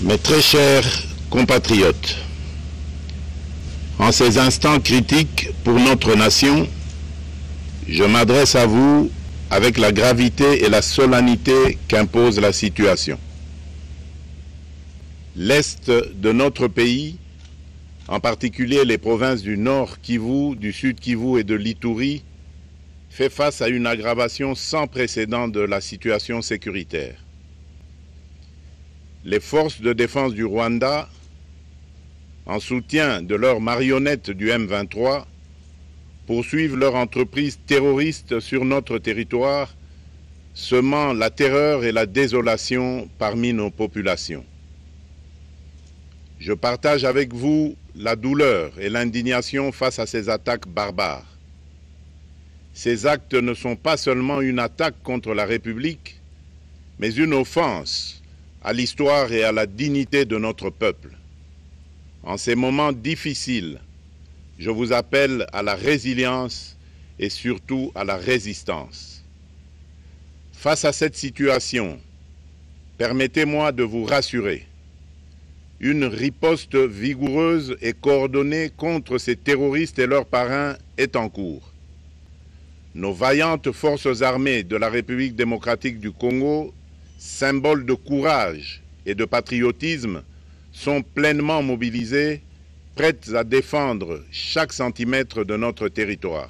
Mes très chers compatriotes, en ces instants critiques pour notre nation, je m'adresse à vous avec la gravité et la solennité qu'impose la situation. L'Est de notre pays, en particulier les provinces du Nord Kivu, du Sud Kivu et de l'Ituri, fait face à une aggravation sans précédent de la situation sécuritaire. Les forces de défense du Rwanda, en soutien de leurs marionnettes du M23, poursuivent leur entreprise terroriste sur notre territoire, semant la terreur et la désolation parmi nos populations. Je partage avec vous la douleur et l'indignation face à ces attaques barbares. Ces actes ne sont pas seulement une attaque contre la République, mais une offense à l'histoire et à la dignité de notre peuple. En ces moments difficiles, je vous appelle à la résilience et surtout à la résistance. Face à cette situation, permettez-moi de vous rassurer. Une riposte vigoureuse et coordonnée contre ces terroristes et leurs parrains est en cours. Nos vaillantes forces armées de la République démocratique du Congo, symboles de courage et de patriotisme, sont pleinement mobilisées, prêtes à défendre chaque centimètre de notre territoire.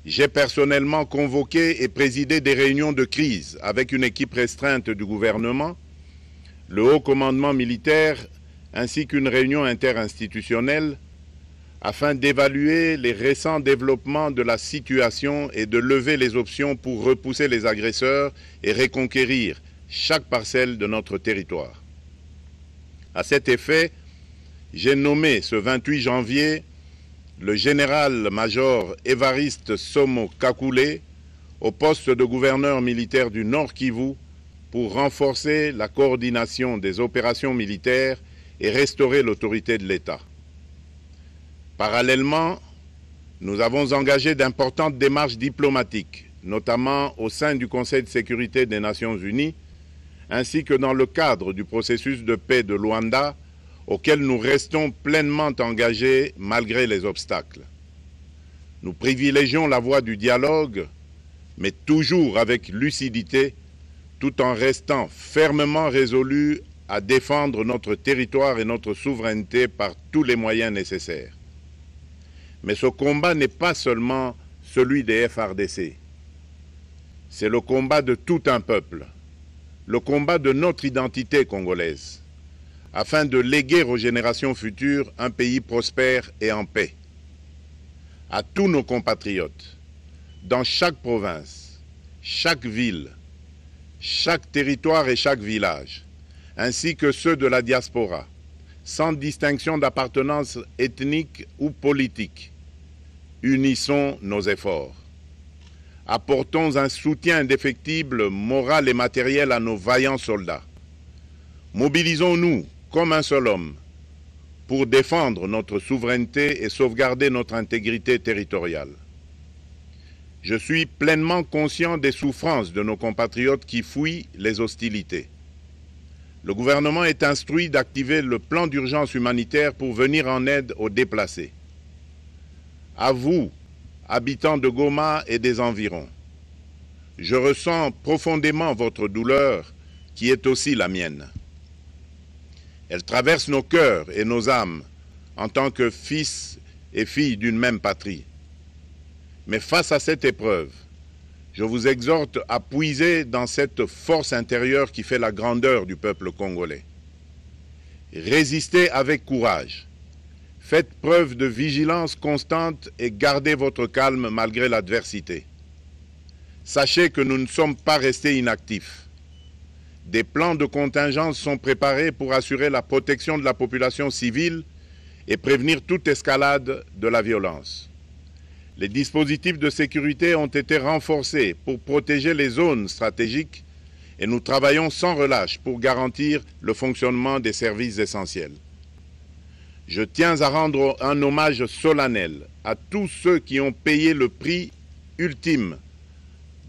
J'ai personnellement convoqué et présidé des réunions de crise avec une équipe restreinte du gouvernement, le haut commandement militaire ainsi qu'une réunion interinstitutionnelle afin d'évaluer les récents développements de la situation et de lever les options pour repousser les agresseurs et reconquérir chaque parcelle de notre territoire. À cet effet, j'ai nommé ce 28 janvier le général-major Évariste Somo Kakule au poste de gouverneur militaire du Nord Kivu pour renforcer la coordination des opérations militaires et restaurer l'autorité de l'État. Parallèlement, nous avons engagé d'importantes démarches diplomatiques, notamment au sein du Conseil de sécurité des Nations Unies, ainsi que dans le cadre du processus de paix de Luanda, auquel nous restons pleinement engagés malgré les obstacles. Nous privilégions la voie du dialogue, mais toujours avec lucidité, tout en restant fermement résolus à défendre notre territoire et notre souveraineté par tous les moyens nécessaires. Mais ce combat n'est pas seulement celui des FARDC. C'est le combat de tout un peuple, le combat de notre identité congolaise, afin de léguer aux générations futures un pays prospère et en paix. À tous nos compatriotes, dans chaque province, chaque ville, chaque territoire et chaque village, ainsi que ceux de la diaspora, sans distinction d'appartenance ethnique ou politique, unissons nos efforts. Apportons un soutien indéfectible, moral et matériel à nos vaillants soldats. Mobilisons-nous comme un seul homme pour défendre notre souveraineté et sauvegarder notre intégrité territoriale. Je suis pleinement conscient des souffrances de nos compatriotes qui fuient les hostilités. Le gouvernement est instruit d'activer le plan d'urgence humanitaire pour venir en aide aux déplacés. À vous, habitants de Goma et des environs, je ressens profondément votre douleur qui est aussi la mienne. Elle traverse nos cœurs et nos âmes en tant que fils et filles d'une même patrie. Mais face à cette épreuve, je vous exhorte à puiser dans cette force intérieure qui fait la grandeur du peuple congolais. Résistez avec courage. Faites preuve de vigilance constante et gardez votre calme malgré l'adversité. Sachez que nous ne sommes pas restés inactifs. Des plans de contingence sont préparés pour assurer la protection de la population civile et prévenir toute escalade de la violence. Les dispositifs de sécurité ont été renforcés pour protéger les zones stratégiques et nous travaillons sans relâche pour garantir le fonctionnement des services essentiels. Je tiens à rendre un hommage solennel à tous ceux qui ont payé le prix ultime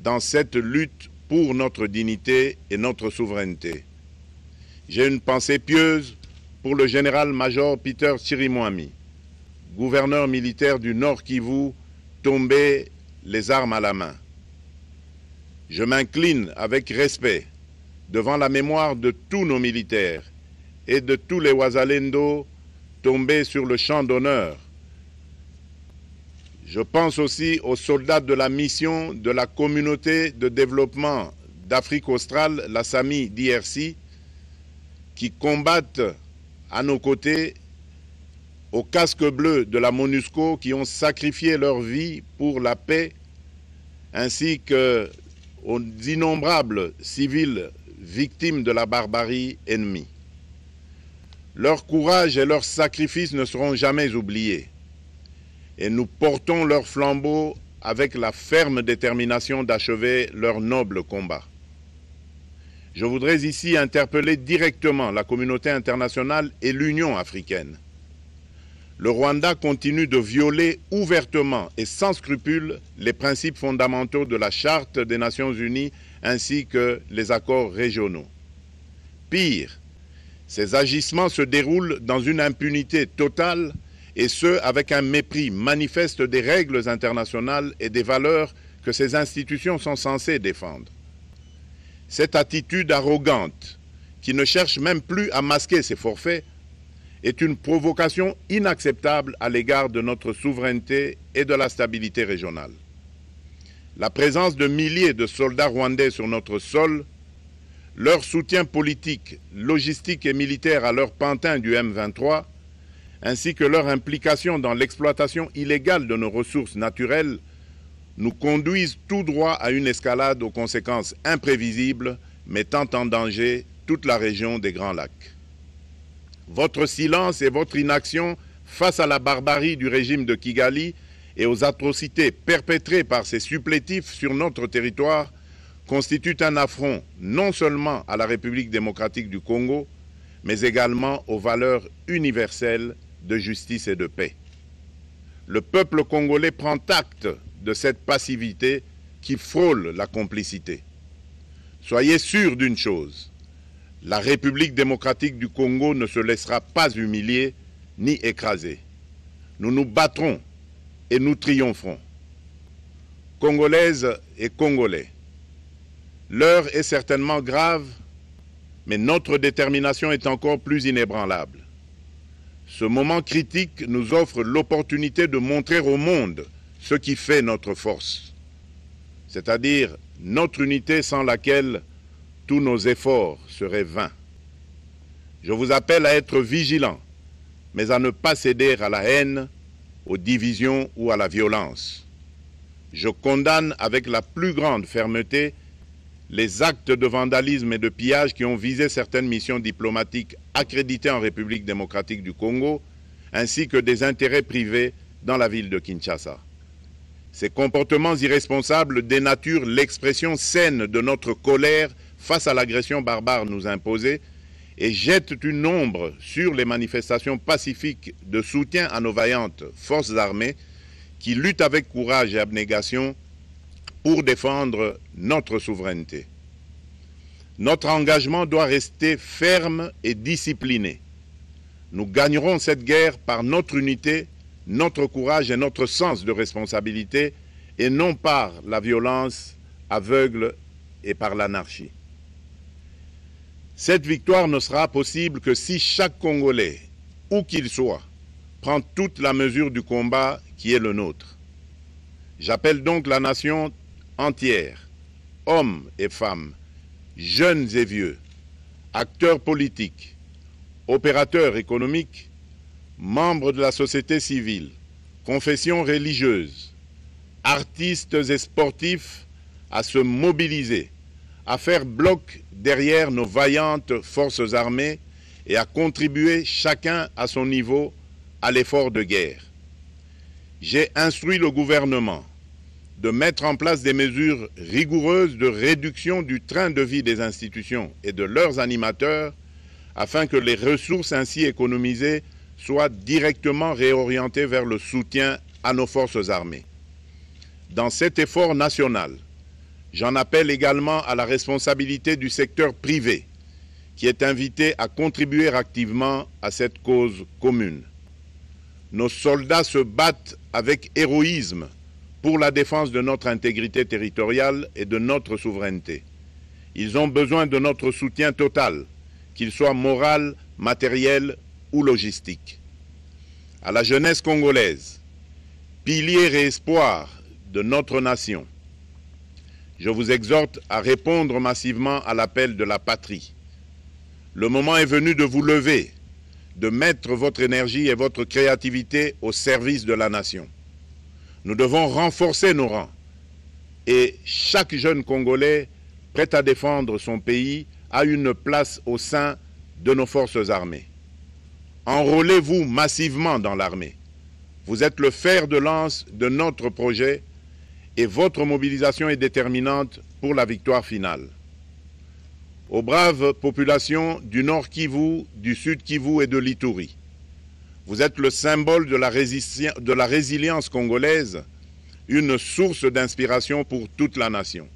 dans cette lutte pour notre dignité et notre souveraineté. J'ai une pensée pieuse pour le général-major Peter Chirimwami, gouverneur militaire du Nord Kivu, tombé les armes à la main. Je m'incline avec respect devant la mémoire de tous nos militaires et de tous les Wazalendo tombés sur le champ d'honneur. Je pense aussi aux soldats de la mission de la communauté de développement d'Afrique australe, la SAMI d'IRC, qui combattent à nos côtés, aux casques bleus de la MONUSCO, qui ont sacrifié leur vie pour la paix, ainsi qu'aux innombrables civils victimes de la barbarie ennemie. Leur courage et leur sacrifice ne seront jamais oubliés, et nous portons leur flambeau avec la ferme détermination d'achever leur noble combat. Je voudrais ici interpeller directement la communauté internationale et l'Union africaine. Le Rwanda continue de violer ouvertement et sans scrupule les principes fondamentaux de la Charte des Nations Unies ainsi que les accords régionaux. Pire, ces agissements se déroulent dans une impunité totale et ce, avec un mépris manifeste des règles internationales et des valeurs que ces institutions sont censées défendre. Cette attitude arrogante, qui ne cherche même plus à masquer ses forfaits, est une provocation inacceptable à l'égard de notre souveraineté et de la stabilité régionale. La présence de milliers de soldats rwandais sur notre sol, leur soutien politique, logistique et militaire à leur pantin du M23, ainsi que leur implication dans l'exploitation illégale de nos ressources naturelles, nous conduisent tout droit à une escalade aux conséquences imprévisibles, mettant en danger toute la région des Grands Lacs. Votre silence et votre inaction face à la barbarie du régime de Kigali et aux atrocités perpétrées par ses supplétifs sur notre territoire constituent un affront non seulement à la République démocratique du Congo, mais également aux valeurs universelles de justice et de paix. Le peuple congolais prend acte de cette passivité qui frôle la complicité. Soyez sûrs d'une chose, la République démocratique du Congo ne se laissera pas humilier ni écraser. Nous nous battrons et nous triompherons. Congolaises et Congolais, l'heure est certainement grave, mais notre détermination est encore plus inébranlable. Ce moment critique nous offre l'opportunité de montrer au monde ce qui fait notre force, c'est-à-dire notre unité sans laquelle tous nos efforts seraient vains. Je vous appelle à être vigilants, mais à ne pas céder à la haine, aux divisions ou à la violence. Je condamne avec la plus grande fermeté les actes de vandalisme et de pillage qui ont visé certaines missions diplomatiques accréditées en République démocratique du Congo, ainsi que des intérêts privés dans la ville de Kinshasa. Ces comportements irresponsables dénaturent l'expression saine de notre colère face à l'agression barbare nous imposée et jettent une ombre sur les manifestations pacifiques de soutien à nos vaillantes forces armées qui luttent avec courage et abnégation pour défendre notre souveraineté. Notre engagement doit rester ferme et discipliné. Nous gagnerons cette guerre par notre unité, notre courage et notre sens de responsabilité, et non par la violence aveugle et par l'anarchie. Cette victoire ne sera possible que si chaque Congolais, où qu'il soit, prend toute la mesure du combat qui est le nôtre. J'appelle donc la nation entière, hommes et femmes, jeunes et vieux, acteurs politiques, opérateurs économiques, membres de la société civile, confessions religieuses, artistes et sportifs à se mobiliser, à faire bloc derrière nos vaillantes forces armées et à contribuer chacun à son niveau à l'effort de guerre. J'ai instruit le gouvernement de mettre en place des mesures rigoureuses de réduction du train de vie des institutions et de leurs animateurs afin que les ressources ainsi économisées soient directement réorientées vers le soutien à nos forces armées. Dans cet effort national, j'en appelle également à la responsabilité du secteur privé qui est invité à contribuer activement à cette cause commune. Nos soldats se battent avec héroïsme pour la défense de notre intégrité territoriale et de notre souveraineté. Ils ont besoin de notre soutien total, qu'il soit moral, matériel ou logistique. À la jeunesse congolaise, pilier et espoir de notre nation, je vous exhorte à répondre massivement à l'appel de la patrie. Le moment est venu de vous lever, de mettre votre énergie et votre créativité au service de la nation. Nous devons renforcer nos rangs et chaque jeune Congolais prêt à défendre son pays a une place au sein de nos forces armées. Enrôlez-vous massivement dans l'armée. Vous êtes le fer de lance de notre projet et votre mobilisation est déterminante pour la victoire finale. Aux braves populations du Nord Kivu, du Sud Kivu et de l'Ituri, vous êtes le symbole de la résilience congolaise, une source d'inspiration pour toute la nation.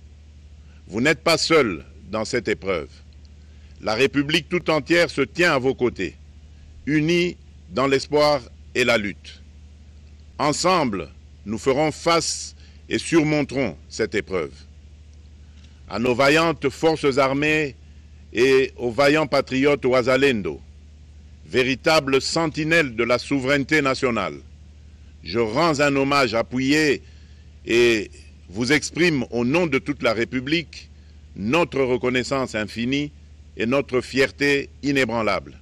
Vous n'êtes pas seuls dans cette épreuve. La République tout entière se tient à vos côtés, unis dans l'espoir et la lutte. Ensemble, nous ferons face et surmonterons cette épreuve. À nos vaillantes forces armées et aux vaillants patriotes Wazalendo, véritables sentinelles de la souveraineté nationale, je rends un hommage appuyé et vous exprime au nom de toute la République notre reconnaissance infinie et notre fierté inébranlable.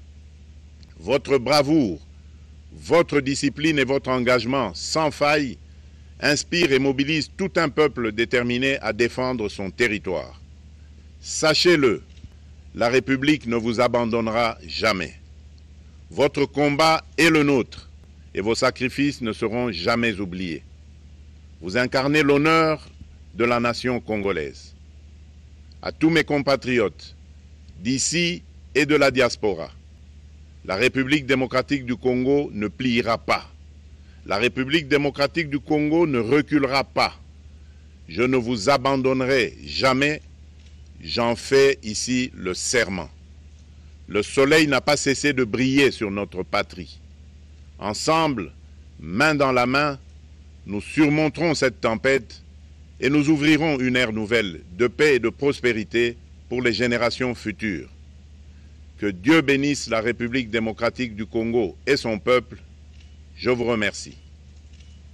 Votre bravoure, votre discipline et votre engagement sans faille inspirent et mobilisent tout un peuple déterminé à défendre son territoire. Sachez-le, la République ne vous abandonnera jamais. Votre combat est le nôtre et vos sacrifices ne seront jamais oubliés. Vous incarnez l'honneur de la nation congolaise. À tous mes compatriotes d'ici et de la diaspora, la République démocratique du Congo ne pliera pas. La République démocratique du Congo ne reculera pas. Je ne vous abandonnerai jamais. J'en fais ici le serment. Le soleil n'a pas cessé de briller sur notre patrie. Ensemble, main dans la main, nous surmonterons cette tempête et nous ouvrirons une ère nouvelle de paix et de prospérité pour les générations futures. Que Dieu bénisse la République démocratique du Congo et son peuple. Je vous remercie.